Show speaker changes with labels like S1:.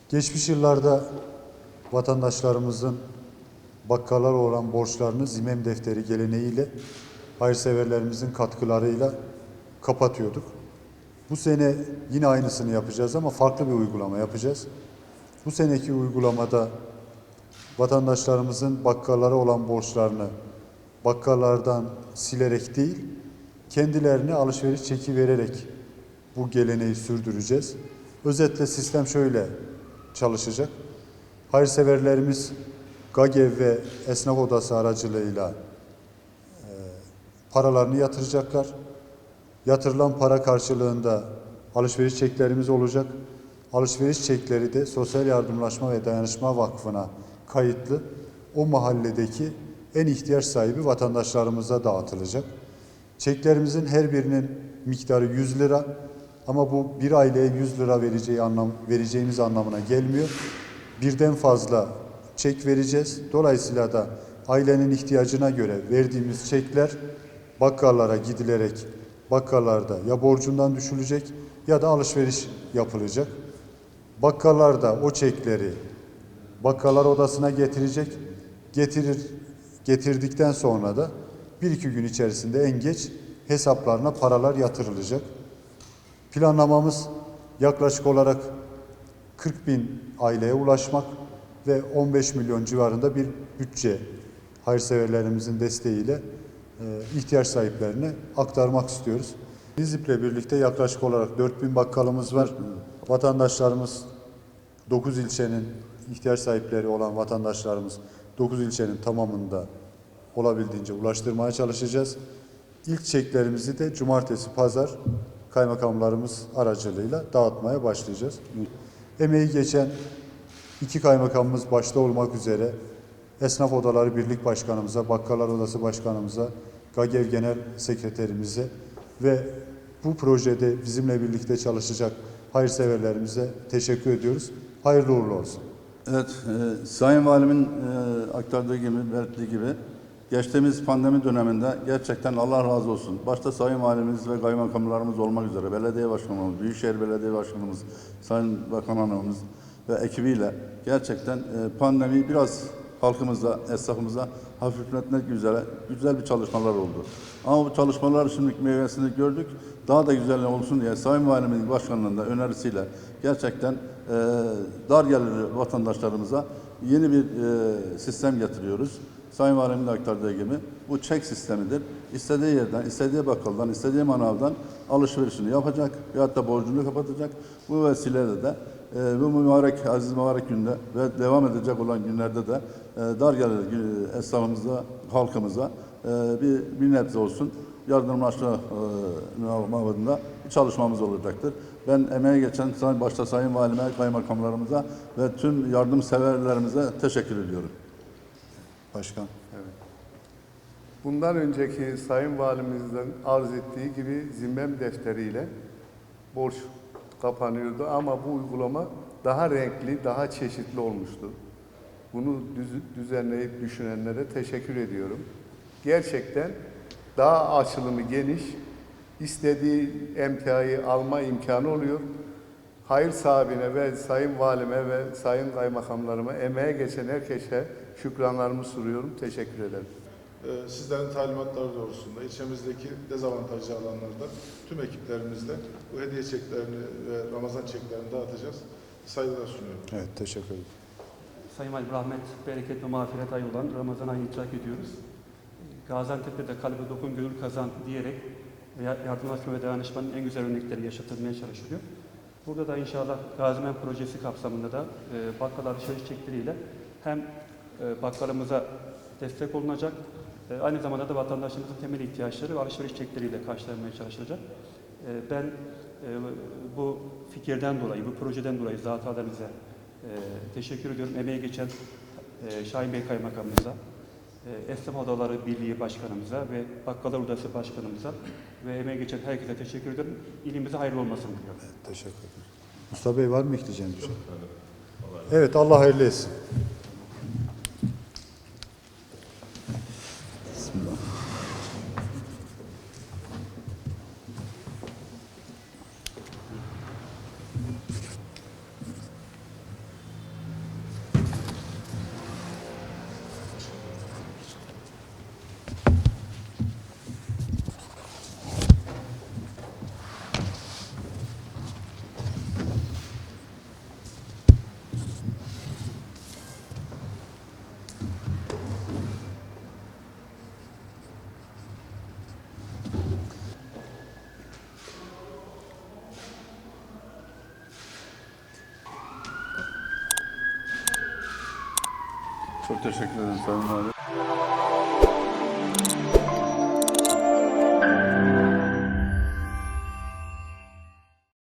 S1: Geçmiş yıllarda vatandaşlarımızın bakkallara olan borçlarını Zimem Defteri geleneğiyle hayırseverlerimizin katkılarıyla kapatıyorduk. Bu sene yine aynısını yapacağız ama farklı bir uygulama yapacağız. Bu seneki uygulamada vatandaşlarımızın bakkallara olan borçlarını bakkallardan silerek değil, kendilerine alışveriş çeki vererek bu geleneği sürdüreceğiz. Özetle sistem şöyle çalışacak. Hayırseverlerimiz GAGEV ve Esnaf Odası aracılığıyla paralarını yatıracaklar. Yatırılan para karşılığında alışveriş çeklerimiz olacak. Alışveriş çekleri de Sosyal Yardımlaşma ve Dayanışma Vakfı'na kayıtlı o mahalledeki en ihtiyaç sahibi vatandaşlarımıza dağıtılacak. Çeklerimizin her birinin miktarı 100 lira ama bu bir aileye 100 lira vereceğimiz anlamına gelmiyor. Birden fazla çek vereceğiz. Dolayısıyla da ailenin ihtiyacına göre verdiğimiz çekler bakkallara gidilerek bakkallarda ya borcundan düşülecek ya da alışveriş yapılacak. Bakkallar da o çekleri bakkallar odasına getirecek. Getirdikten sonra da 1-2 gün içerisinde en geç hesaplarına paralar yatırılacak. Planlamamız yaklaşık olarak 40 bin aileye ulaşmak ve 15 milyon civarında bir bütçe hayırseverlerimizin desteğiyle ihtiyaç sahiplerine aktarmak istiyoruz. Nizip'le birlikte yaklaşık olarak 4 bin bakkalımız var. Vatandaşlarımız 9 ilçenin ihtiyaç sahipleri olan vatandaşlarımız 9 ilçenin tamamında olabildiğince ulaştırmaya çalışacağız. İlk çeklerimizi de cumartesi, pazar kaymakamlarımız aracılığıyla dağıtmaya başlayacağız. Emeği geçen iki kaymakamımız başta olmak üzere Esnaf Odaları Birlik Başkanımıza, Bakkallar Odası Başkanımıza, GAGEV Genel Sekreterimize ve bu projede bizimle birlikte çalışacak hayırseverlerimize teşekkür ediyoruz. Hayırlı uğurlu olsun.
S2: Evet, Sayın Valimin aktardığı gibi, belirttiği gibi geçtiğimiz pandemi döneminde gerçekten Allah razı olsun. Başta Sayın Valimiz ve kaymakamlarımız olmak üzere belediye başkanımız, Büyükşehir Belediye Başkanımız, Sayın Bakan Hanımımız ve ekibiyle gerçekten pandemiyi biraz halkımıza, esnafımıza hafifletmek üzere güzel bir çalışmalar oldu. Ama bu çalışmalar şimdi meyvesini gördük. Daha da güzel olsun diye Sayın Valimizin başkanlığında önerisiyle gerçekten dar gelirli vatandaşlarımıza yeni bir sistem getiriyoruz. Sayın Valim'in aktardığı gibi bu çek sistemidir. İstediği yerden, istediği bakkaldan, istediği manavdan alışverişini yapacak veyahut da borcunu kapatacak. Bu vesileyle de bu mübarek, aziz mübarek günde ve devam edecek olan günlerde de dar gelirli esnafımıza, halkımıza bir nebze olsun yardımlaşma mabedinde bir çalışmamız olacaktır. Ben emeğe geçen başta Sayın Valime, kaymakamlarımıza ve tüm yardımseverlerimize teşekkür ediyorum.
S1: Başkan.
S3: Evet. Bundan önceki Sayın Valimizden arz ettiği gibi zimmem defteriyle borç kapanıyordu ama bu uygulama daha renkli, daha çeşitli olmuştu. Bunu düzenleyip düşünenlere teşekkür ediyorum. Gerçekten daha açılımı geniş, istediği emtiayı alma imkanı oluyor. Hayır sahibine ve Sayın Valime ve Sayın Kaymakamlarıma emeğe geçen herkese şükranlarımı sunuyorum. Teşekkür ederim.
S4: Sizlerin talimatları doğrultusunda ilçemizdeki dezavantajlı alanlarda tüm ekiplerimizle bu hediye çeklerini ve Ramazan çeklerini dağıtacağız. Saygılar sunuyorum.
S1: Evet, teşekkür ederim.
S5: Sayın Valim, rahmet, bereket ve mağfiret ayı olan Ramazan ayını idrak ediyoruz. Gaziantep'te de kalbe dokun, gönül kazan diyerek yardımlaşma ve dayanışmanın en güzel örnekleri yaşatılmaya çalışılıyor. Burada da inşallah Gazimen projesi kapsamında da bakkal alışveriş çekleriyle hem bakkalımıza destek olunacak, aynı zamanda da vatandaşımızın temel ihtiyaçları ve alışveriş çekleriyle karşılanmaya çalışılacak. Ben bu fikirden dolayı, bu projeden dolayı zat-ı alemize teşekkür ediyorum. Emeğe geçen Şahin Bey Kaymakamımıza, Esnaf Odaları Birliği Başkanımıza ve Bakkallar Odası Başkanımıza ve emeğe geçen herkese teşekkür ediyorum. İlimize hayırlı olmasını diliyorum.
S1: Evet, teşekkür ederim. Mustafa Bey var mı ekleyeceğiniz bir şey? Evet, Allah hayırlı etsin. Bismillah.
S2: Çok teşekkür ederim Sayın Valim.